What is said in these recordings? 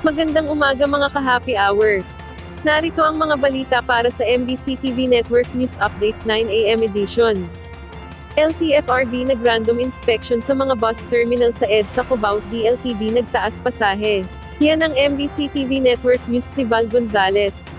Magandang umaga mga ka-happy hour. Narito ang mga balita para sa MBC TV Network News Update 9 AM edition. LTFRB nag-random inspection sa mga bus terminal sa EDSA Cubao, DLTB nagtaas pasahe. Yan ang MBC TV Network News ni Val Gonzales.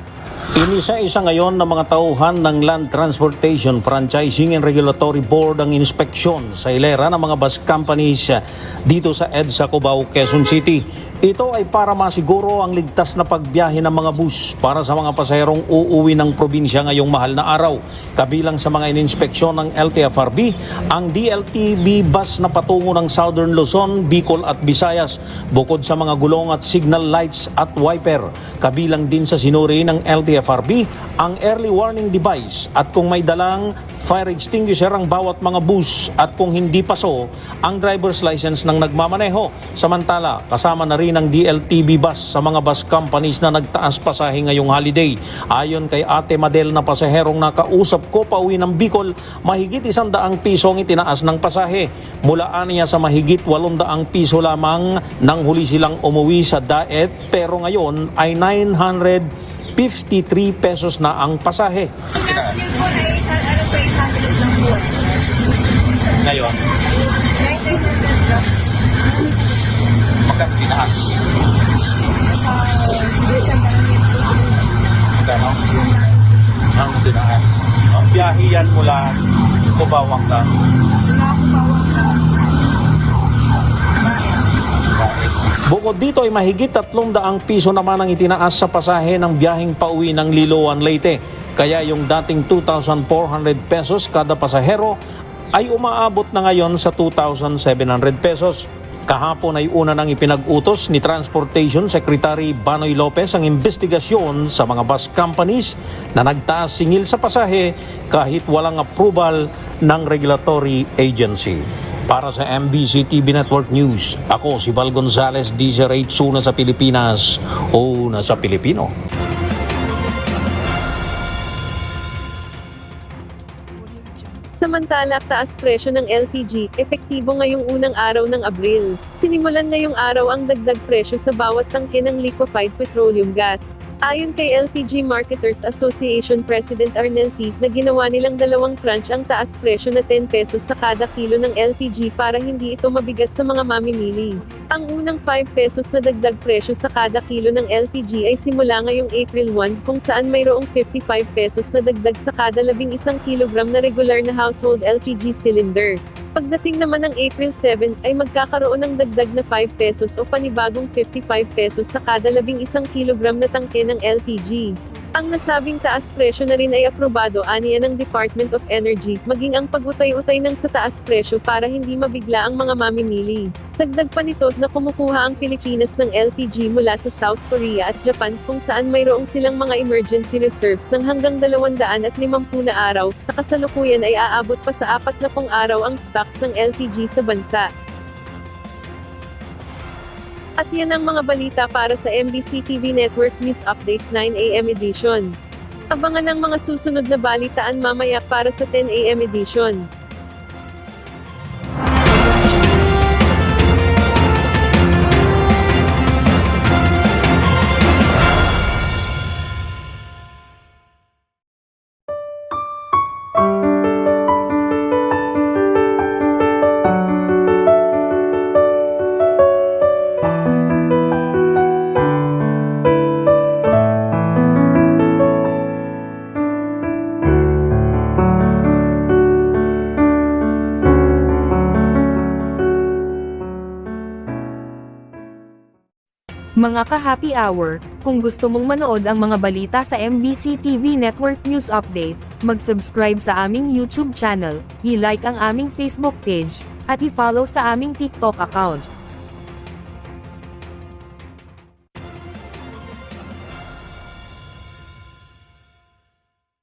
Inisa-isa ngayon ng mga tauhan ng Land Transportation Franchising and Regulatory Board ang inspeksyon sa hilera ng mga bus companies dito sa EDSA Cubao, Quezon City. Ito ay para masiguro ang ligtas na pagbiyahe ng mga bus para sa mga pasaherong uuwi ng probinsya ngayong mahal na araw. Kabilang sa mga ininspeksyon ng LTFRB, ang DLTB bus na patungo ng Southern Luzon, Bicol at Visayas, bukod sa mga gulong at signal lights at wiper. Kabilang din sa sinuri ng LTFRB ang early warning device at kung may dalang fire extinguisher ang bawat mga bus at kung hindi paso ang driver's license ng nagmamaneho. Samantala, kasama na rin ang DLTB bus sa mga bus companies na nagtaas pasahe ngayong holiday. Ayon kay Ate Madel na pasaherong nakausap ko pauwi ng Bicol, mahigit 100 piso ang itinaas ng pasahe. Mulaan niya sa mahigit 800 piso lamang nang huli silang umuwi sa Daet, pero ngayon ay 953 pesos na ang pasahe. Asking po na 800 lang po. Ngayon, 900 plus. magkano tinaas? Sa December po. Magkano? Ang tinaas. Ang biyahe yan mula Cubao lang. Wala ko bawang lang. Bukod dito ay mahigit 300 piso naman ang itinaas sa pasahe ng biyaheng pauwi ng Liloan, Leyte. Kaya yung dating 2,400 pesos kada pasahero ay umaabot na ngayon sa 2,700 pesos. Kahapon ay una nang ipinag-utos ni Transportation Secretary Banoy Lopez ang investigasyon sa mga bus companies na nagtaas singil sa pasahe kahit walang approval ng regulatory agency. Para sa MBC TV Network News, ako si Val Gonzales, DZRH, una sa Pilipinas, una sa Pilipino. Samantala, taas presyo ng LPG, epektibo ngayong unang araw ng Abril. Sinimulan ngayong araw ang dagdag presyo sa bawat tangke ng liquefied petroleum gas. Ayon kay LPG Marketers Association President Arnel T, na ginawa nilang dalawang tranche ang taas presyo na 10 pesos sa kada kilo ng LPG para hindi ito mabigat sa mga mamimili. Ang unang 5 pesos na dagdag presyo sa kada kilo ng LPG ay simula ngayong April 1 kung saan mayroong 55 pesos na dagdag sa kada 11 kilogram na regular na household LPG cylinder. Pagdating naman ng April 7, ay magkakaroon ng dagdag na 5 pesos o panibagong 55 pesos sa kada 11 kilogram na tangke ng LPG. Ang nasabing taas presyo na rin ay aprobado aniya ng Department of Energy, maging ang pag-utay-utay ng sa taas presyo para hindi mabigla ang mga mamimili. Dagdag pa nito na kumukuha ang Pilipinas ng LPG mula sa South Korea at Japan kung saan mayroong silang mga emergency reserves ng hanggang 250 na araw, sa kasalukuyan ay aabot pa sa 40 araw ang stocks ng LPG sa bansa. At yan ang mga balita para sa MBC TV Network News Update 9 AM edition. Abangan ang mga susunod na balitaan mamaya para sa 10 AM edition. Mga ka-happy hour, kung gusto mong manood ang mga balita sa MBC TV Network News Update, mag-subscribe sa aming YouTube channel, i-like ang aming Facebook page, at i-follow sa aming TikTok account.